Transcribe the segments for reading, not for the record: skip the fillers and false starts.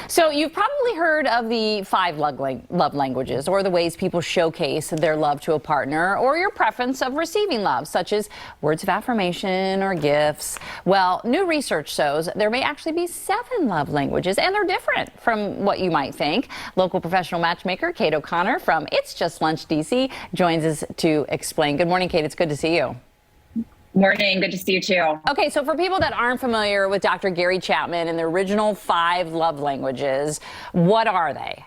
So you've probably heard of the five love languages, or the ways people showcase their love to a partner, or your preference of receiving love, such as words of affirmation or gifts. Well, new research shows there may actually be 7 love languages, and they're different from what you might think. Local professional matchmaker Kate O'Connor from It's Just Lunch DC joins us to explain. Good morning, Kate. It's good to see you. Morning. Good to see you, too. Okay, so for people that aren't familiar with Dr. Gary Chapman and the original 5 love languages, what are they?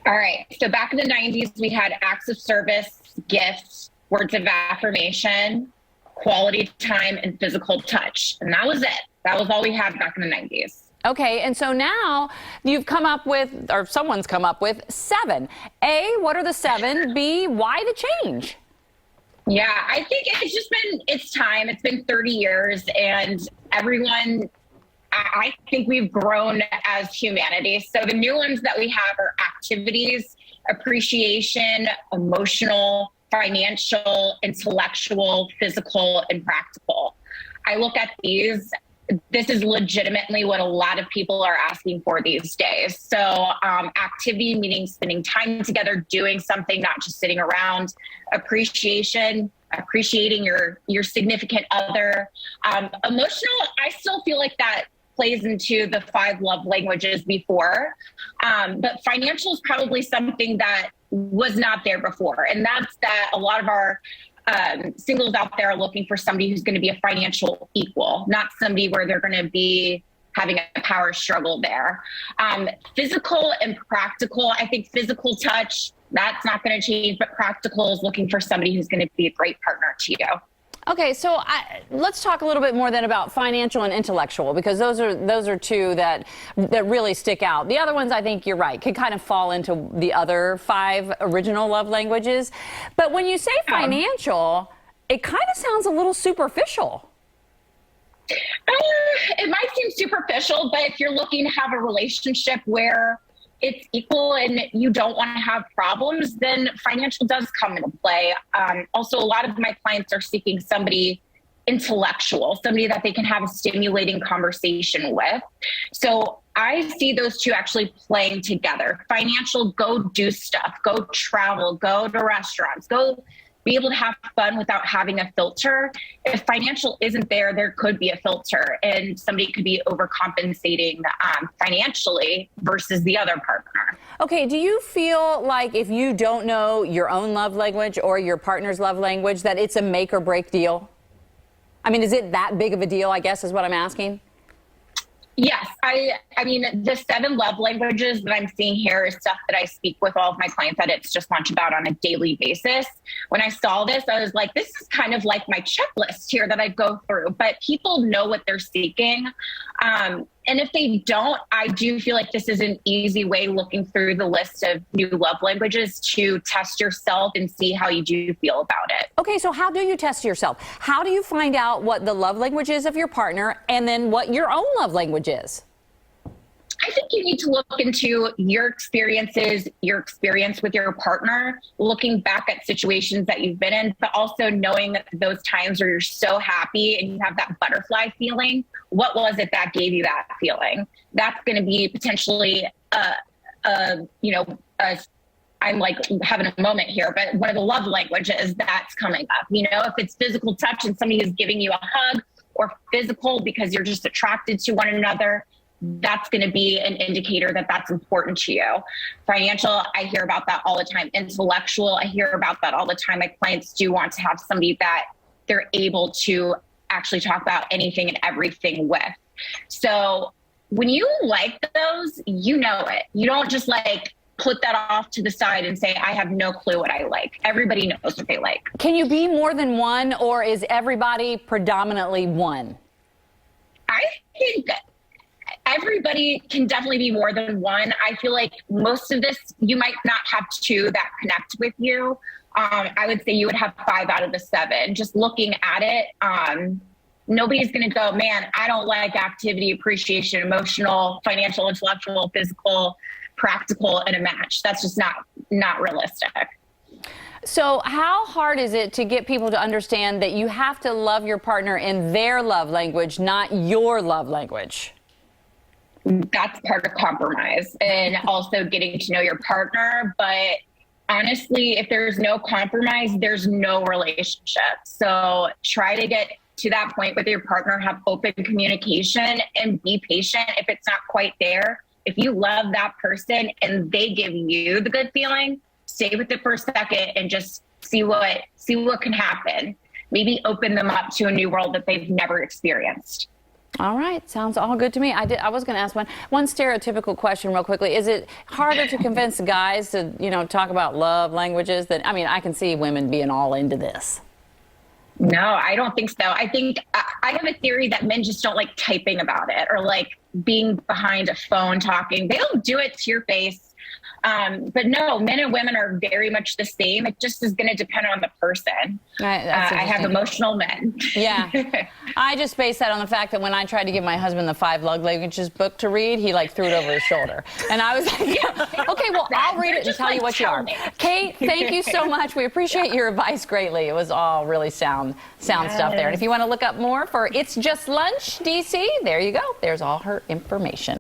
All right. So back in the 90s, we had acts of service, gifts, words of affirmation, quality time, and physical touch. And that was it. That was all we had back in the 90s. Okay, and so now you've come up with, or someone's come up with 7. A, what are the 7? B, why the change? Yeah, I think it's time. It's been 30 years and everyone, I think we've grown as humanity. So the new ones that we have are activities, appreciation, emotional, financial, intellectual, physical, and practical. I look at these. This is legitimately what a lot of people are asking for these days. So activity, meaning spending time together, doing something, not just sitting around. Appreciation, appreciating your significant other. Emotional, I still feel like that plays into the 5 love languages before. But financial is probably something that was not there before. And that's that a lot of our singles out there are looking for somebody who's going to be a financial equal, not somebody where they're going to be having a power struggle there. Physical and practical, I think physical touch, that's not going to change, but practical is looking for somebody who's going to be a great partner to you. Okay, so let's talk a little bit more then about financial and intellectual, because those are 2 that really stick out. The other ones, I think you're right, could kind of fall into the other 5 original love languages. But when you say financial, it kind of sounds a little superficial. It might seem superficial, but if you're looking to have a relationship where it's equal and you don't want to have problems, then financial does come into play. Also, a lot of my clients are seeking somebody intellectual, somebody that they can have a stimulating conversation with. So I see those 2 actually playing together. Financial, go do stuff, go travel, go to restaurants, go be able to have fun without having a filter. If financial isn't there, there could be a filter, and somebody could be overcompensating financially versus the other partner. Okay, do you feel like if you don't know your own love language or your partner's love language, that it's a make or break deal? I mean, is it that big of a deal, I guess, is what I'm asking? Yes. I mean, the 7 love languages that I'm seeing here is stuff that I speak with all of my clients at It's Just Lunch about on a daily basis. When I saw this, I was like, this is kind of like my checklist here that I go through, but people know what they're seeking. And if they don't, I do feel like this is an easy way, looking through the list of new love languages, to test yourself and see how you do feel about it. Okay, so how do you test yourself? How do you find out what the love language is of your partner and then what your own love language is? I think you need to look into your experiences, your experience with your partner, looking back at situations that you've been in, but also knowing that those times where you're so happy and you have that butterfly feeling, what was it that gave you that feeling? That's going to be potentially, I'm like having a moment here, but one of the love languages that's coming up. You know, if it's physical touch and somebody is giving you a hug, or physical because you're just attracted to one another, that's going to be an indicator that that's important to you. Financial, I hear about that all the time. Intellectual, I hear about that all the time. My clients do want to have somebody that they're able to actually talk about anything and everything with. So when you like those, you know it. You don't just like put that off to the side and say, I have no clue what I like. Everybody knows what they like. Can you be more than one, or is everybody predominantly one? I think everybody can definitely be more than one. I feel like most of this, you might not have 2 that connect with you. I would say you would have 5 out of the 7. Just looking at it, nobody's going to go, man, I don't like activity, appreciation, emotional, financial, intellectual, physical, practical in a match. That's just not realistic. So how hard is it to get people to understand that you have to love your partner in their love language, not your love language? that's part of compromise and also getting to know your partner. But honestly, if there's no compromise, there's no relationship. So try to get to that point with your partner, have open communication and be patient if it's not quite there. If you love that person and they give you the good feeling, stay with it for a second and just see what can happen. Maybe open them up to a new world that they've never experienced. All right, sounds all good to me. I was going to ask one stereotypical question real quickly. Is it harder to convince guys to, talk about love languages? I can see women being all into this. No, I don't think so. I think I have a theory that men just don't like typing about it or like being behind a phone talking. They don't do it to your face. But no, men and women are very much the same. It just is going to depend on the person. I have emotional men. Yeah. I just base that on the fact that when I tried to give my husband the 5 love languages book to read, he threw it over his shoulder. And I was like, okay, well, I'll read it and tell you what you are. Kate, thank you so much. We appreciate your advice greatly. It was all really sound stuff there. And if you want to look up more for It's Just Lunch, DC, there you go. There's all her information.